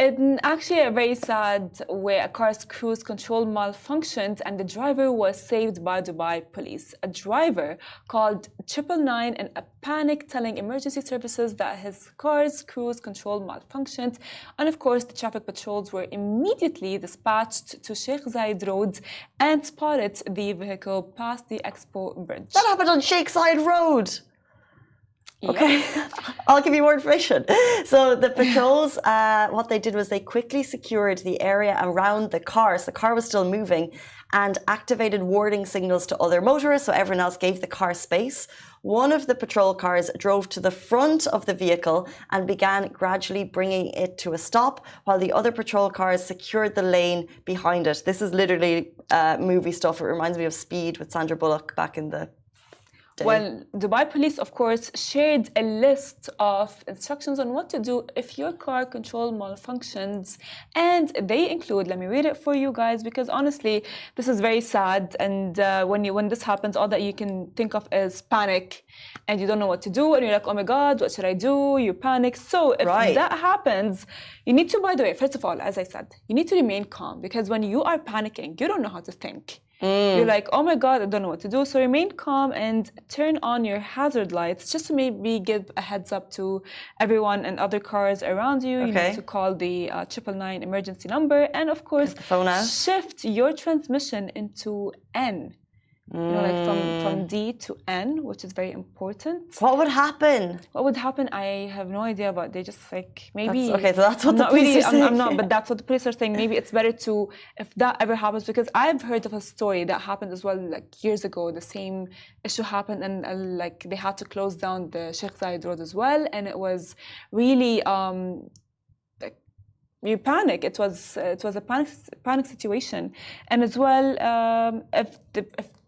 in actually a very sad way, a car's cruise control malfunctioned and the driver was saved by Dubai police. A driver called 999 in a panic, telling emergency services that his car's cruise control malfunctioned. And of course, the traffic patrols were immediately dispatched to Sheikh Zayed Road and spotted the vehicle past the Expo Bridge. That happened on Sheikh Zayed Road. Okay, I'll give you more information. So the patrols, what they did was they quickly secured the area around the car. So the car was still moving and activated warning signals to other motorists. So everyone else gave the car space. One of the patrol cars drove to the front of the vehicle and began gradually bringing it to a stop, while the other patrol cars secured the lane behind it. This is literally movie stuff. It reminds me of Speed with Sandra Bullock back in the day. Well, Dubai police, of course, shared a list of instructions on what to do if your car control malfunctions. And they include, let me read it for you guys, because honestly, this is very sad. And when this happens, all that you can think of is panic. And you don't know what to do. And you're like, oh my God, what should I do? You panic. So if that happens, you need to, by the way, first of all, as I said, you need to remain calm. Because when you are panicking, you don't know how to think. You're like, oh my God, I don't know what to do. So remain calm and turn on your hazard lights just to maybe give a heads up to everyone and other cars around you. You need to call the 999 emergency number. And of course, shift your transmission into N. You know, like from D to N, which is very important. What would happen? What would happen? I have no idea, but they just like maybe. Okay, so that's what the police are saying. I'm not, but that's what the police are saying. Maybe it's better to, if that ever happens, because I've heard of a story that happened as well, like years ago. The same issue happened, and like they had to close down the Sheikh Zayed Road as well, and it was really you panic. It was a panic situation, and as well, if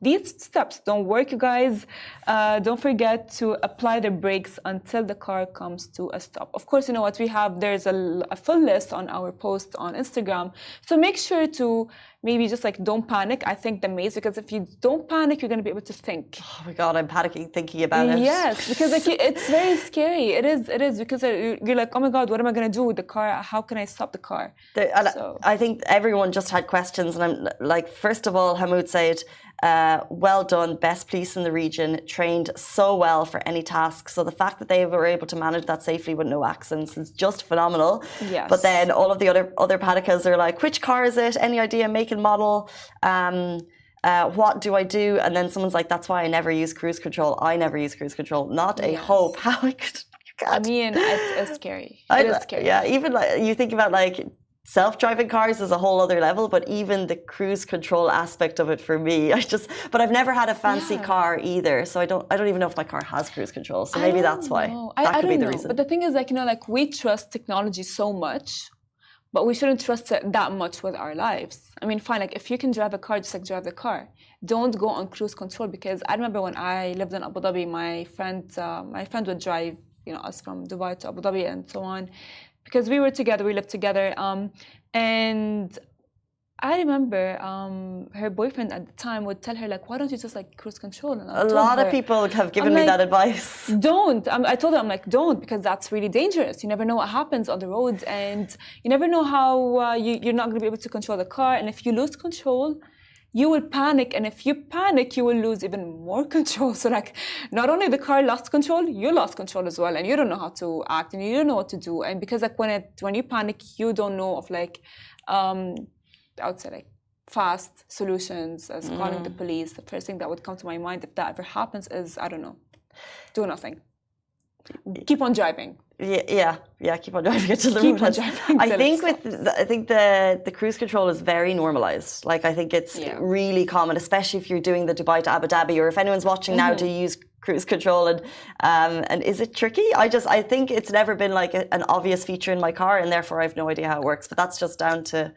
these steps don't work, you guys, don't forget to apply the brakes until the car comes to a stop. Of course, you know what we have. There's a full list on our post on Instagram, so make sure to maybe just like don't panic. I think the maze, because if you don't panic, you're going to be able to think. Oh my God, I'm panicking thinking about it. Yes, because like it's very scary. It is because you're like, oh my God, what am I going to do with the car? How can I stop the car? I think everyone just had questions, and I'm like, first of all, Hamoud said, well done, best police in the region, trained so well for any task. So the fact that they were able to manage that safely with no accidents is just phenomenal. Yes. But then all of the other panicas are like, which car is it? Any idea, make and model? What do I do? And then someone's like, that's why I never use cruise control. I never use cruise control. Not a hope. How I could. I mean, it's scary. It is scary. Yeah, even like you think about like self-driving cars is a whole other level, but even the cruise control aspect of it for me, but I've never had a fancy car either, so I don't even know if my car has cruise control, so maybe that's why. That could be the reason. But the thing is, like, you know, like we trust technology so much, but we shouldn't trust it that much with our lives. I mean, fine, like if you can drive a car, just like drive the car. Don't go on cruise control, because I remember when I lived in Abu Dhabi, my friend would drive, you know, us from Dubai to Abu Dhabi and so on. Because we were together, we lived together, and I remember her boyfriend at the time would tell her, like, why don't you just like cruise control? And a lot of people have given me that advice. Don't. I told her, I'm like, don't, because that's really dangerous. You never know what happens on the roads, and you never know how you're not going to be able to control the car. And if you lose control, you will panic, and if you panic, you will lose even more control. So like, not only the car lost control, you lost control as well, and you don't know how to act, and you don't know what to do. And because like when you panic, you don't know of like, I would say like fast solutions as calling the police. The first thing that would come to my mind if that ever happens is, I don't know, do nothing. Keep on driving. Yeah. Keep on driving until the road ends. I think the cruise control is very normalized. Like I think it's really common, especially if you're doing the Dubai to Abu Dhabi, or if anyone's watching now, to use cruise control. And is it tricky? I think it's never been like an obvious feature in my car, and therefore I have no idea how it works. But that's just down to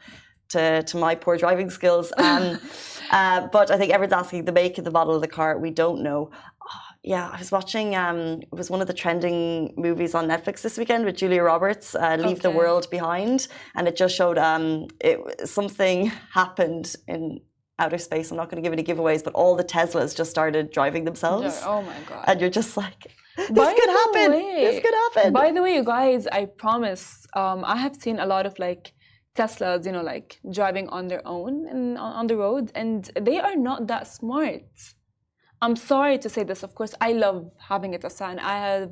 my poor driving skills. But I think everyone's asking the make and the model of the car. We don't know. Yeah, I was watching, it was one of the trending movies on Netflix this weekend with Julia Roberts, Leave the World Behind. And it just showed something happened in outer space. I'm not going to give any giveaways, but all the Teslas just started driving themselves. Oh my God. And you're just like, This could happen. This could happen. By the way, you guys, I promise, I have seen a lot of like Teslas, you know, like driving on their own and on the road, and they are not that smart. I'm sorry to say this, of course, I love having a Tesla, and I have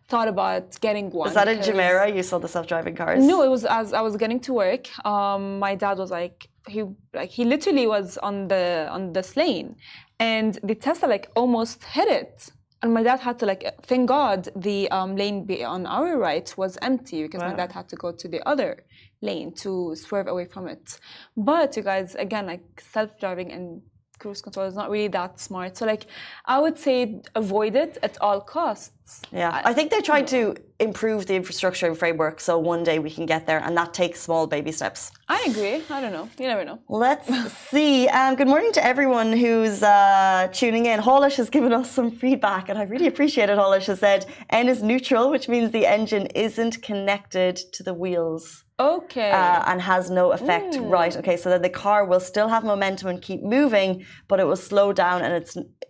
thought about getting one. Is that in Jumeirah? You saw the self-driving cars? No, it was as I was getting to work. My dad was like, he literally was on this lane, and the Tesla like almost hit it. And my dad had to like, thank God the lane on our right was empty, because my dad had to go to the other lane to swerve away from it. But you guys, again, like self-driving and cruise control is not really that smart. So like, I would say avoid it at all costs. Yeah, I think they're trying to improve the infrastructure and framework so one day we can get there, and that takes small baby steps. I agree. I don't know. You never know. Let's see. Good morning to everyone who's tuning in. Holish has given us some feedback, and I really appreciate it. Holish has said N is neutral, which means the engine isn't connected to the wheels. Okay. And has no effect. Right. Okay. So then the car will still have momentum and keep moving, but it will slow down, and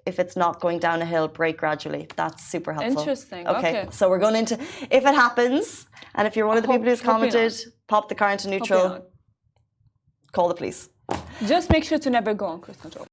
if it's not going down a hill, brake gradually. That's super helpful. Interesting. Okay. So we're going into, if it happens, and if you're one of the people who's commented, pop the car into neutral, call the police. Just make sure to never go on cruise control.